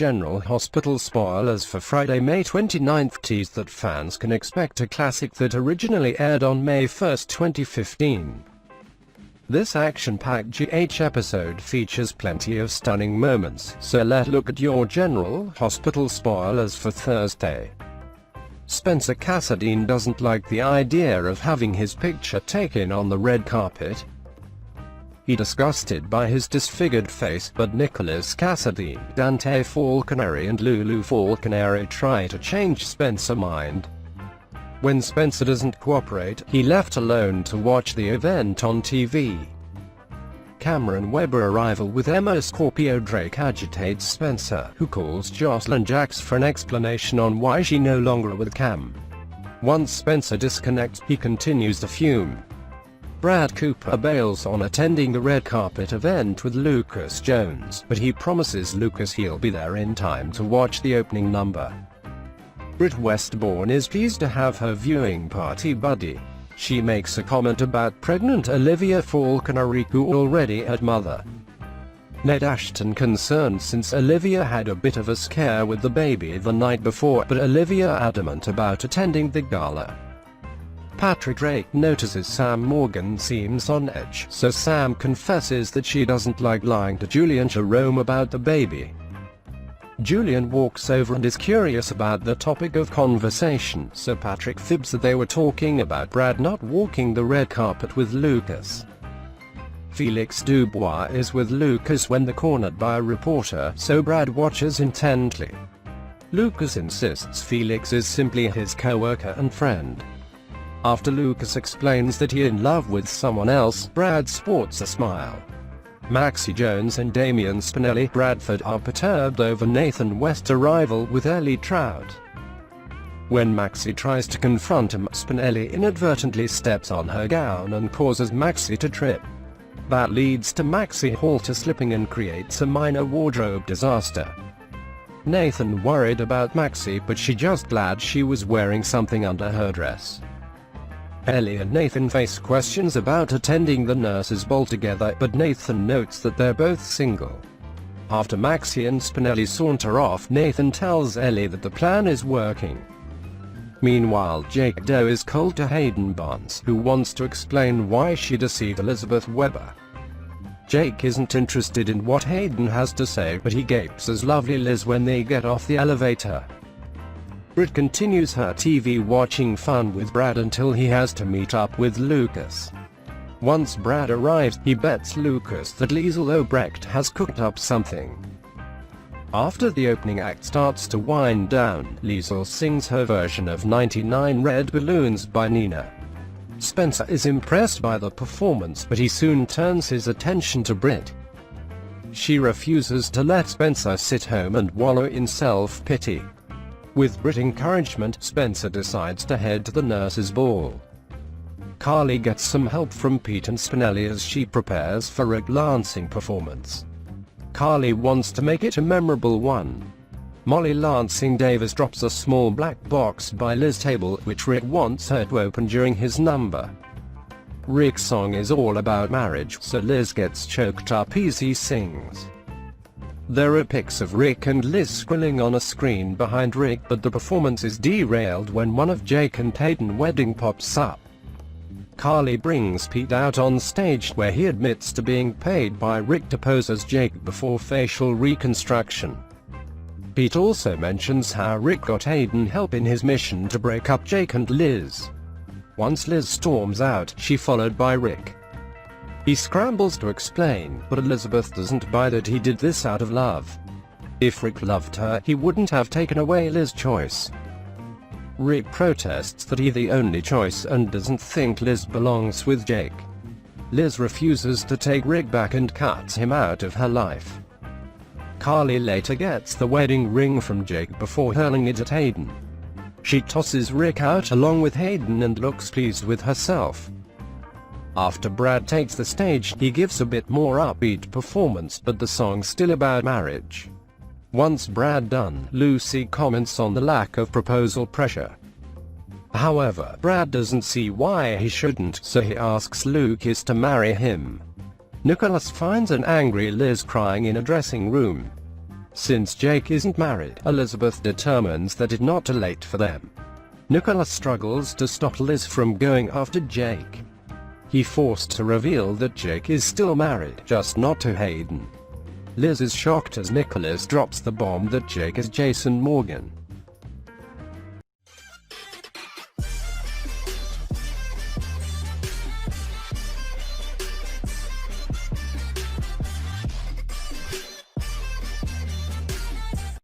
General Hospital spoilers for Friday, May 29th tease that fans can expect a classic that originally aired on May 1, 2015. This action-packed GH episode features plenty of stunning moments, so let's look at your General Hospital spoilers for Thursday. Spencer Cassadine doesn't like the idea of having his picture taken on the red carpet. He's disgusted by his disfigured face, but Nicholas Cassadine, Dante Falconeri and Lulu Falconeri try to change Spencer's mind. When Spencer doesn't cooperate, he's left alone to watch the event on TV. Cameron Webber arrival with Emma Scorpio Drake agitates Spencer, who calls Jocelyn Jacks for an explanation on why she no longer with Cam. Once Spencer disconnects, he continues to fume. Brad Cooper bails on attending the red carpet event with Lucas Jones, but he promises Lucas he'll be there in time to watch the opening number. Britt Westbourne is pleased to have her viewing party buddy. She makes a comment about pregnant Olivia Falconeri, who already had mother. Ned Ashton concerned since Olivia had a bit of a scare with the baby the night before, but Olivia adamant about attending the gala. Patrick Drake notices Sam Morgan seems on edge, so Sam confesses that she doesn't like lying to Julian Jerome about the baby. Julian walks over and is curious about the topic of conversation, so Patrick fibs that they were talking about Brad not walking the red carpet with Lucas. Felix Dubois is with Lucas when they're cornered by a reporter, so Brad watches intently. Lucas insists Felix is simply his co-worker and friend. After Lucas explains that he's in love with someone else, Brad sports a smile. Maxie Jones and Damian Spinelli Bradford are perturbed over Nathan West's arrival with Ellie Trout. When Maxie tries to confront him, Spinelli inadvertently steps on her gown and causes Maxie to trip. That leads to Maxie halter slipping and creates a minor wardrobe disaster. Nathan worried about Maxie, but she's just glad she was wearing something under her dress. Ellie and Nathan face questions about attending the nurses' ball together, but Nathan notes that they're both single. After Maxie and Spinelli saunter off, Nathan tells Ellie that the plan is working. Meanwhile, Jake Doe is cold to Hayden Barnes, who wants to explain why she deceived Elizabeth Webber. Jake isn't interested in what Hayden has to say, but he gapes as lovely Liz when they get off the elevator. Britt continues her TV watching fun with Brad until he has to meet up with Lucas. Once Brad arrives, he bets Lucas that Liesl Obrecht has cooked up something. After the opening act starts to wind down, Liesl sings her version of 99 Red Balloons by Nina. Spencer is impressed by the performance, but he soon turns his attention to Britt. She refuses to let Spencer sit home and wallow in self-pity. With Britt's encouragement, Spencer decides to head to the nurses' ball. Carly gets some help from Pete and Spinelli as she prepares for Rick Lansing performance. Carly wants to make it a memorable one. Molly Lansing Davis drops a small black box by Liz's table, which Rick wants her to open during his number. Rick's song is all about marriage, so Liz gets choked up as he sings. There are pics of Rick and Liz squilling on a screen behind Rick, but the performance is derailed when one of Jake and Hayden's wedding pops up. Carly brings Pete out on stage, where he admits to being paid by Rick to pose as Jake before facial reconstruction. Pete also mentions how Rick got Hayden help in his mission to break up Jake and Liz. Once Liz storms out, she's followed by Rick. He scrambles to explain, but Elizabeth doesn't buy that he did this out of love. If Rick loved her, he wouldn't have taken away Liz's choice. Rick protests that he's the only choice and doesn't think Liz belongs with Jake. Liz refuses to take Rick back and cuts him out of her life. Carly later gets the wedding ring from Jake before hurling it at Hayden. She tosses Rick out along with Hayden and looks pleased with herself. After Brad takes the stage, he gives a bit more upbeat performance, but the song's still about marriage. Once Brad done, Lucy comments on the lack of proposal pressure. However, Brad doesn't see why he shouldn't, so he asks Lucas to marry him. Nicholas finds an angry Liz crying in a dressing room. Since Jake isn't married, Elizabeth determines that it's not too late for them. Nicholas struggles to stop Liz from going after Jake. He's forced to reveal that Jake is still married, just not to Hayden. Liz is shocked as Nicholas drops the bomb that Jake is Jason Morgan.